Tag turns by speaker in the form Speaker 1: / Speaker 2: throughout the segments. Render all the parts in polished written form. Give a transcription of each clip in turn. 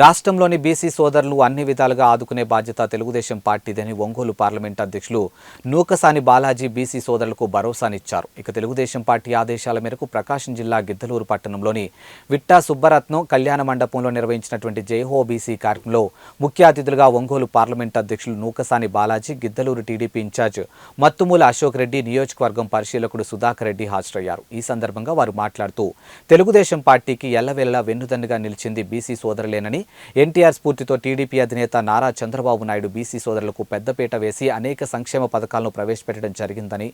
Speaker 1: రాష్ట్రంలోని బీసీ సోదరులు అన్ని విధాలుగా ఆదుకునే బాధ్యత తెలుగుదేశం పార్టీదని ఒంగోలు పార్లమెంట్ అధ్యక్షులు నూకసాని బాలాజీ బీసీ సోదరులకు భరోసానిచ్చారు. ఇక తెలుగుదేశం పార్టీ ఆదేశాల మేరకు ప్రకాశం జిల్లా గిద్దలూరు పట్టణంలోని విట్టా సుబ్బరత్నం కళ్యాణ మండపంలో నిర్వహించినటువంటి జైహో బీసీ కార్యక్రమంలో ముఖ్య అతిథులుగా ఒంగోలు పార్లమెంట్ అధ్యక్షులు నూకసాని బాలాజీ, గిద్దలూరు టీడీపీ ఇన్ఛార్జ్ మత్తుమూల అశోక్ రెడ్డి, నియోజకవర్గం పరిశీలకుడు సుధాకర్ రెడ్డి హాజరయ్యారు. ఈ సందర్భంగా వారు మాట్లాడుతూ తెలుగుదేశం పార్టీకి ఎల్లవేళలా వెన్నుదన్నుగా నిలిచింది బీసీ సోదరులేనని, ఎన్టీఆర్ స్ఫూర్తితో టీడీపీ అధినేత నారా చంద్రబాబు నాయుడు బీసీ సోదరులకు పెద్దపీట వేసి అనేక సంక్షేమ పథకాలను ప్రవేశపెట్టడం జరిగిందని,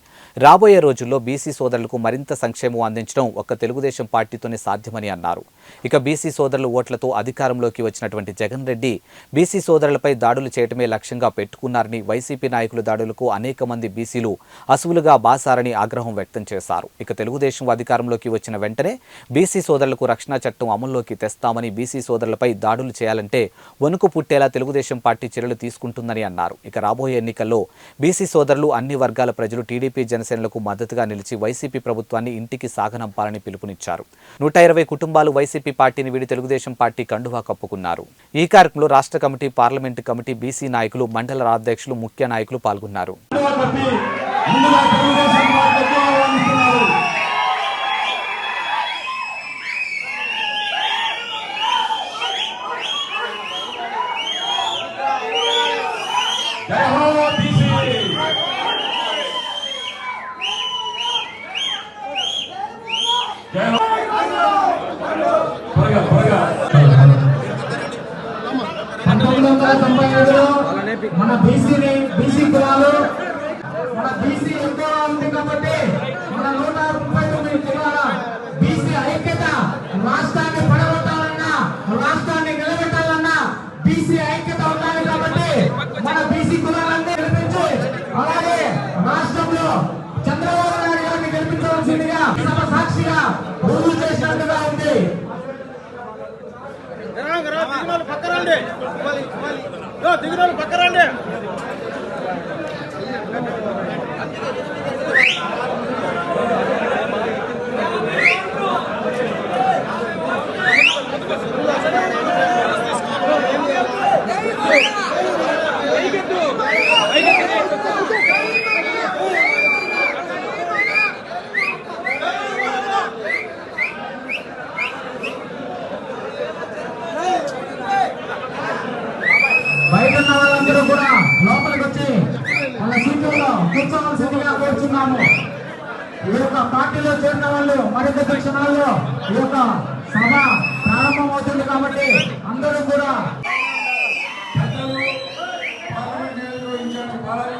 Speaker 1: రాబోయే రోజుల్లో బీసీ సోదరులకు మరింత సంక్షేమం అందించడం ఒక్క తెలుగుదేశం పార్టీతోనే సాధ్యమని అన్నారు. ఇక బీసీ సోదరుల ఓట్లతో అధికారంలోకి వచ్చినటువంటి జగన్ రెడ్డి బీసీ సోదరులపై దాడులు చేయటమే లక్ష్యంగా పెట్టుకున్నారని, వైసీపీ నాయకుల దాడులకు అనేక మంది బీసీలు అసువులుగా బాసారని ఆగ్రహం వ్యక్తం చేశారు. ఇక తెలుగుదేశం అధికారంలోకి వచ్చిన వెంటనే బీసీ సోదరులకు రక్షణ చట్టం అమల్లోకి తెస్తామని, బీసీ సోదరులపై దాడులు చేయాలంటే వణుకు పుట్టేలా తెలుగుదేశం పార్టీ చర్యలు తీసుకుంటుందని అన్నారు. ఇక రాబోయే ఎన్నికల్లో బీసీ సోదరులు, అన్ని వర్గాల ప్రజలు టీడీపీ జనసేనలకు మద్దతుగా నిలిచి వైసీపీ ప్రభుత్వాన్ని ఇంటికి సాగనంపాలని పిలుపునిచ్చారు. 120 కుటుంబాలు వైసీపీ పార్టీని వీడి తెలుగుదేశం పార్టీ కండువా కప్పుకున్నారు. ఈ కార్యక్రమంలో రాష్ట్ర కమిటీ, పార్లమెంటు కమిటీ, బీసీ నాయకులు, మండల అధ్యక్షులు, ముఖ్య నాయకులు పాల్గొన్నారు.
Speaker 2: మన బీసీ కులాలు, మన బీసీ ఎక్కువ ఉంది కాబట్టి మన 139 కులాల బీసీ ఐక్యత, రాష్ట్రాన్ని పడగొట్టాలన్నా, రాష్ట్రాన్ని నిలబెట్టాలన్నా బీసీ ఐక్యత ఉండాలి. కాబట్టి మన బీసీ కులాలన్నీ గెలిపించి, అలాగే రాష్ట్రంలో చంద్రబాబు నాయుడు గారిని గెలిపించవలసిందిగా సభ సాక్షిగా రుజువు చేసినట్టుగా ఉంది.
Speaker 3: దిగురాలు పక్కరండి.
Speaker 2: బయట ఉన్న వాళ్ళందరూ కూడా లోపలికి వచ్చి వాళ్ళ సీట్లలో కూర్చోవలసిందిగా కోరుచున్నాము. ఈ యొక్క పార్టీలో చేరిన వాళ్ళు మరికొద్ది క్షణాల్లో ఈ యొక్క సభ ప్రారంభమవుతుంది కాబట్టి అందరూ కూడా